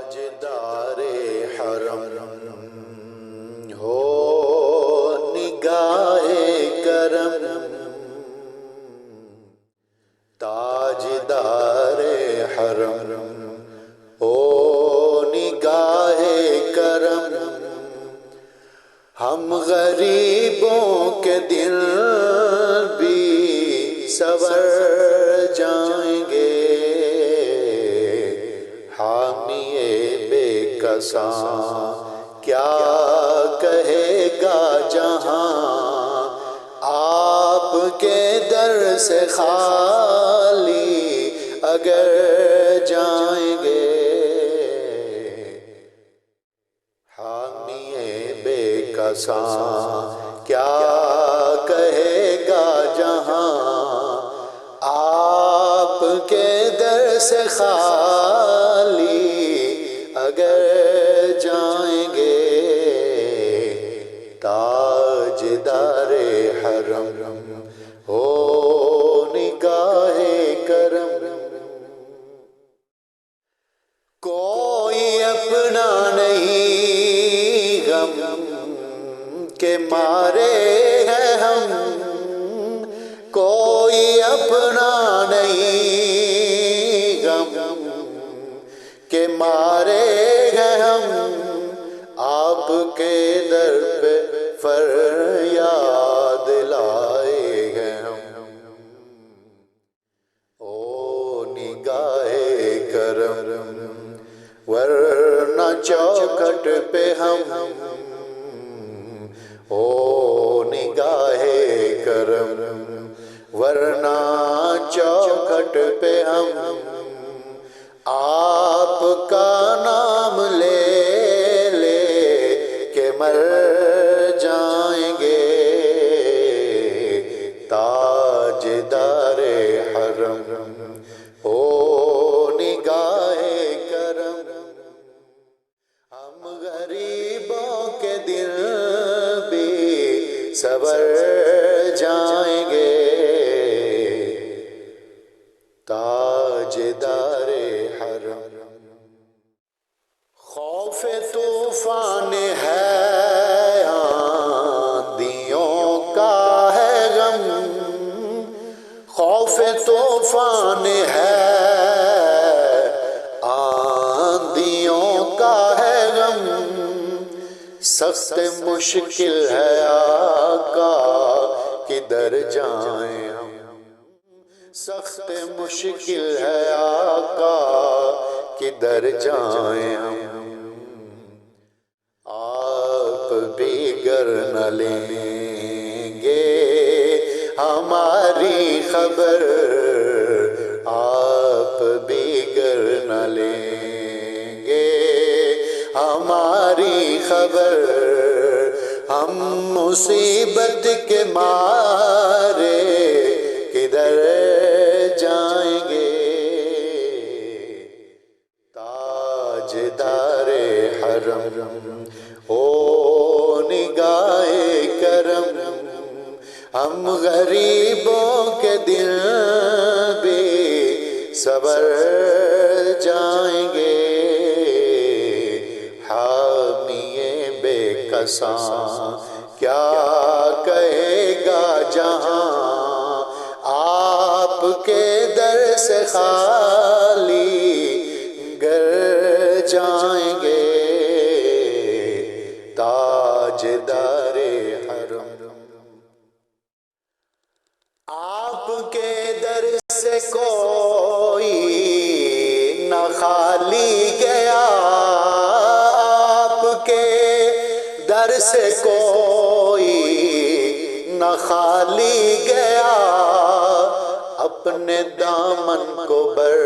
تاجدار حرم ہو نگاہ کرم، تاجدار حرم ہو نگاہ کرم، ہم غریبوں کے دل بھی سنور جائیں گے، حامی بے کساں کیا کہے گا جہاں، آپ کے در سے خالی اگر جائیں گے، حامی بے کساں کیا کہے گا جہاں، آپ کے در سے خالی اگر جائیں گے، تاجدار حرم ہو نگاہ کرم، کوئی اپنا نہیں غم کے مارے ہیں ہم، کوئی اپنا نہیں غم کے مارے ہیں ہم، آپ کے در پہ فریاد لائے ہیں ہم، او نگاہ کرم ورنہ چوکھٹ پہ ہم، او نگاہ کرم ورنہ چوکھٹ پہ ہم، آپ کا نام لے لے کے مر جائیں گے، تاجدار حرم ہو نگاہ کرم، ہم غریبوں کے دل بھی سنور جائیں گے، تاجدار حرم، خوف طوفان ہے آندھیوں کا ہے غم، خوف طوفان ہے آندھیوں کا ہے غم، سخت مشکل ہے آقا کدھر جائیں ہم، سخت مشکل ہے آقا کدھر جائیں ہم، آپ بھی گر نہ لیں گے ہماری خبر، آپ بھی گر نہ لیں گے ہماری خبر، ہم مصیبت کے مارے کدھر جائیں گے، تاجدار حرم ہو نگاہ کرم، ہم غریبوں کے دل بھی سنور جائیں گے، حامی بے کساں کیا کہے گا جہاں، آپ کے در سے خالی گر جائیں گے، تاجدار حرم، آپ کے در سے کوئی نہ خالی گیا، آپ کے در سے کوئی نہ خالی گیا، اپنے دامن کو بھر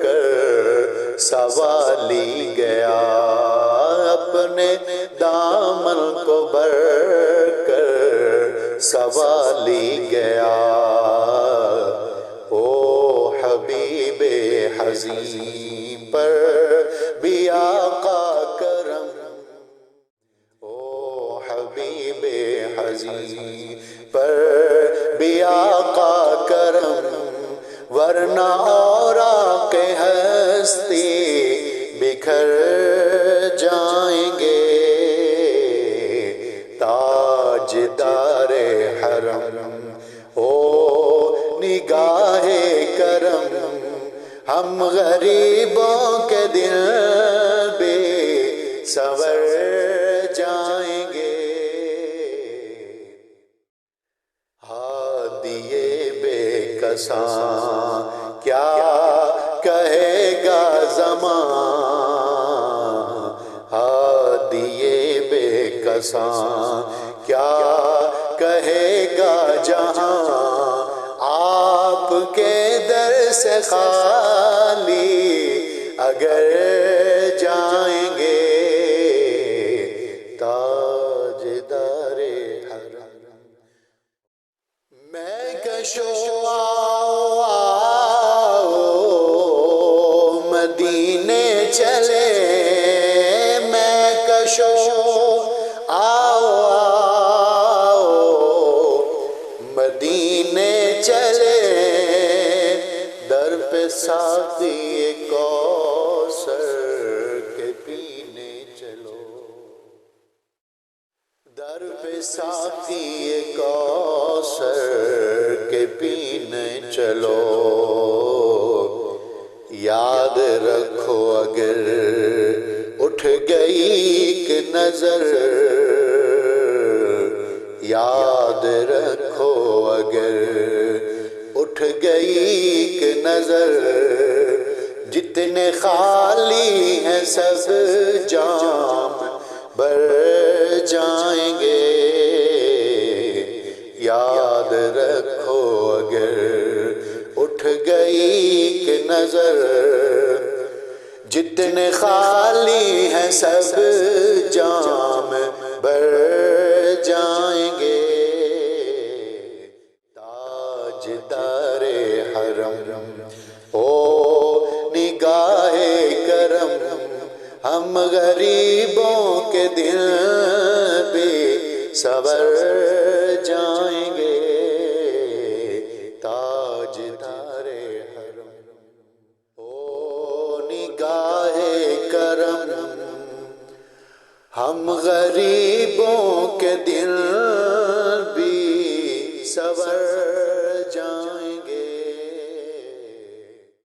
کر سنوالی گیا، اپنے دامن کو بھر کر سنوالی گیا، او حبیب حزین پر بھی آقا کرم، او حبیب حزین پر بھی آقا کرم، ورنہ اوراق ہستی بکھر جائیں گے تاجدار حرم او نگاہ کرم ہم غریبوں کے دل بے سنور جائیں گے ہادیے بے کساں کیا کہے گا زمان ہادیے بے کساں کیا کہے گا جہاں آپ کے در سے خالی اگر جائیں گے تاجدار حرم میں کشو آؤ مدینے چلے میں کشو آؤ مدینے چلے در پہ ساقی کوثر کے پینے چلو در پہ ساقی کوثر کے پینے چلو یاد رکھو اگر اٹھ گئی ایک نظر یاد رکھو اگر اٹھ گئی ایک نظر جتنے خالی ہیں سب جام بھر جائیں گے یاد رکھو اگر اٹھ گئی ایک نظر جتنے خالی ہیں سب جام بھر جائیں گے تاجدار حرم او نگاہ کرم ہم غریبوں کے دل بے سنور جائیں گے تاجدار حرم او نگاہ کرم ہم غریبوں کے دل بھی سنور